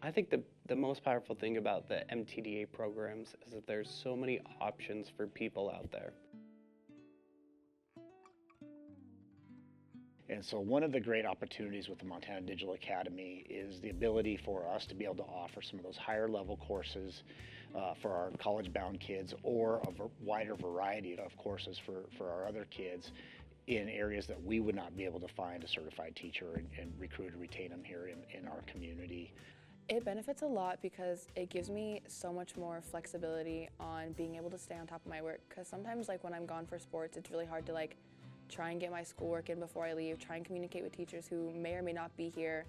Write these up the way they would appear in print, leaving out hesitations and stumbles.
I think the most powerful thing about the MTDA programs is that there's so many options for people out there. And so one of the great opportunities with the Montana Digital Academy is the ability for us to be able to offer some of those higher level courses for our college-bound kids, or a wider variety of courses for our other kids in areas that we would not be able to find a certified teacher and recruit or retain them here in our community. It benefits a lot because it gives me so much more flexibility on being able to stay on top of my work, because sometimes when I'm gone for sports, it's really hard to try and get my schoolwork in before I leave, try and communicate with teachers who may or may not be here.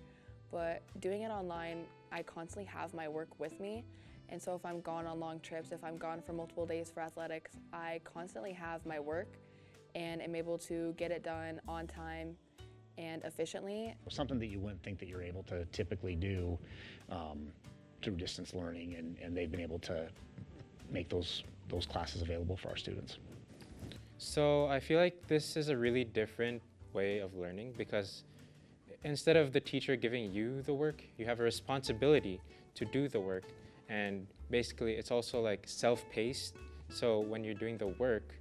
But doing it online, I constantly have my work with me. And so if I'm gone on long trips, if I'm gone for multiple days for athletics, I constantly have my work and am able to get it done on time and efficiently. Something that you wouldn't think that you're able to typically do through distance learning, and they've been able to make those classes available for our students. So I feel like this is a really different way of learning, because instead of the teacher giving you the work, you have a responsibility to do the work. And basically it's also self-paced. So when you're doing the work,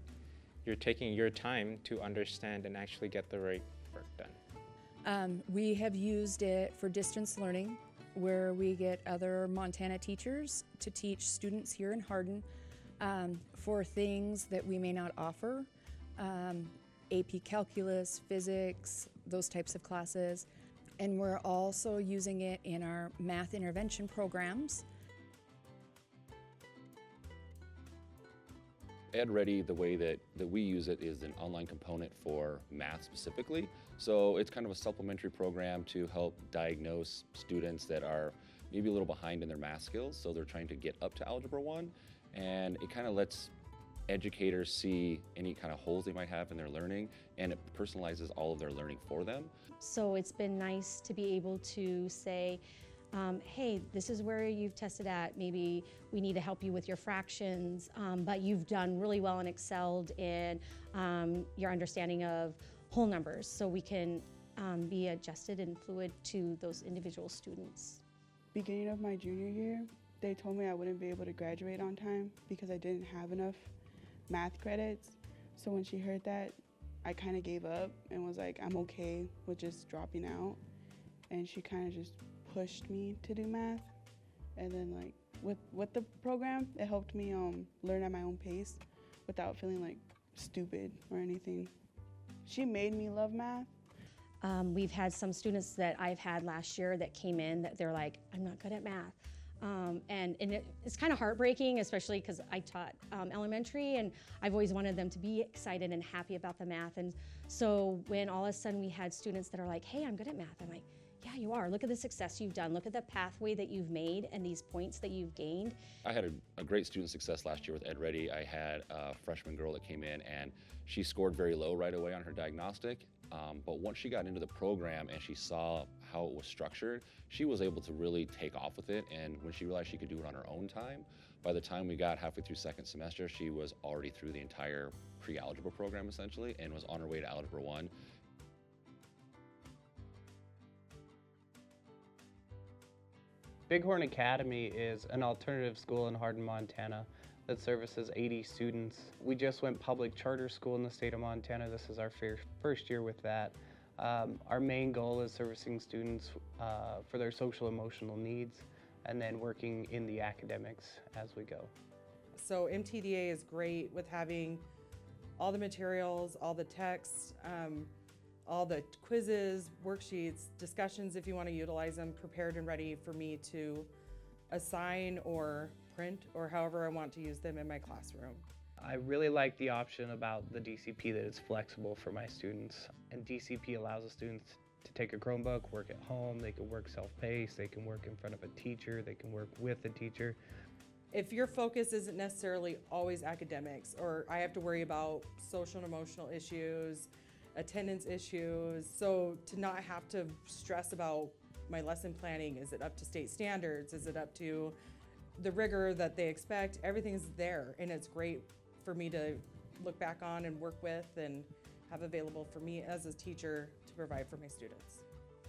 you're taking your time to understand and actually get the right work done. We have used it for distance learning, where we get other Montana teachers to teach students here in Hardin for things that we may not offer, AP Calculus, Physics, those types of classes. And we're also using it in our math intervention programs. EdReady, the way that we use it, is an online component for math specifically. So it's kind of a supplementary program to help diagnose students that are maybe a little behind in their math skills. So they're trying to get up to Algebra 1, and it kind of lets educators see any kind of holes they might have in their learning, and it personalizes all of their learning for them. So it's been nice to be able to say, hey, this is where you've tested at. Maybe we need to help you with your fractions, but you've done really well and excelled in your understanding of whole numbers. So we can be adjusted and fluid to those individual students. Beginning of my junior year, they told me I wouldn't be able to graduate on time because I didn't have enough math credits. So when she heard that, I kind of gave up and was like, I'm okay with just dropping out. And she kind of just pushed me to do math. And then with the program, it helped me learn at my own pace without feeling stupid or anything. She made me love math. We've had some students that I've had last year that came in that they're like, I'm not good at math. And it's kind of heartbreaking, especially because I taught elementary, and I've always wanted them to be excited and happy about the math. And so when all of a sudden we had students that are like, hey, I'm good at math, I'm like, yeah, you are. Look at the success you've done. Look at the pathway that you've made and these points that you've gained. I had a great student success last year with EdReady. I had a freshman girl that came in, and she scored very low right away on her diagnostic. But once she got into the program and she saw how it was structured, she was able to really take off with it. And when she realized she could do it on her own time, by the time we got halfway through second semester, she was already through the entire pre-algebra program essentially, and was on her way to Algebra 1. Bighorn Academy is an alternative school in Hardin, Montana that services 80 students. We just went public charter school in the state of Montana. This is our first year with that. Our main goal is servicing students for their social emotional needs, and then working in the academics as we go. So MTDA is great with having all the materials, all the texts, all the quizzes, worksheets, discussions if you want to utilize them, prepared and ready for me to assign or print or however I want to use them in my classroom. I really like the option about the DCP that it's flexible for my students. And DCP allows the students to take a Chromebook, work at home, they can work self-paced, they can work in front of a teacher, they can work with a teacher. If your focus isn't necessarily always academics, or I have to worry about social and emotional issues, attendance issues, so to not have to stress about my lesson planning, is it up to state standards, is it up to the rigor that they expect, everything's there, and it's great for me to look back on and work with and have available for me as a teacher to provide for my students.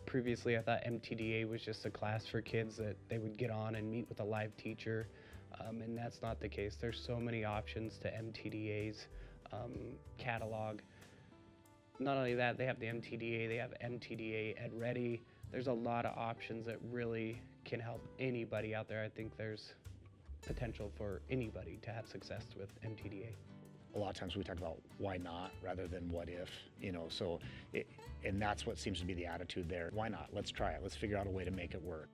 Previously, I thought MTDA was just a class for kids that they would get on and meet with a live teacher, and that's not the case. There's so many options to MTDA's catalog. Not only that, they have the MTDA, they have MTDA EdReady. There's a lot of options that really can help anybody out there. I think there's potential for anybody to have success with MTDA. A lot of times we talk about why not rather than what if, and that's what seems to be the attitude there. Why not? Let's try it. Let's figure out a way to make it work.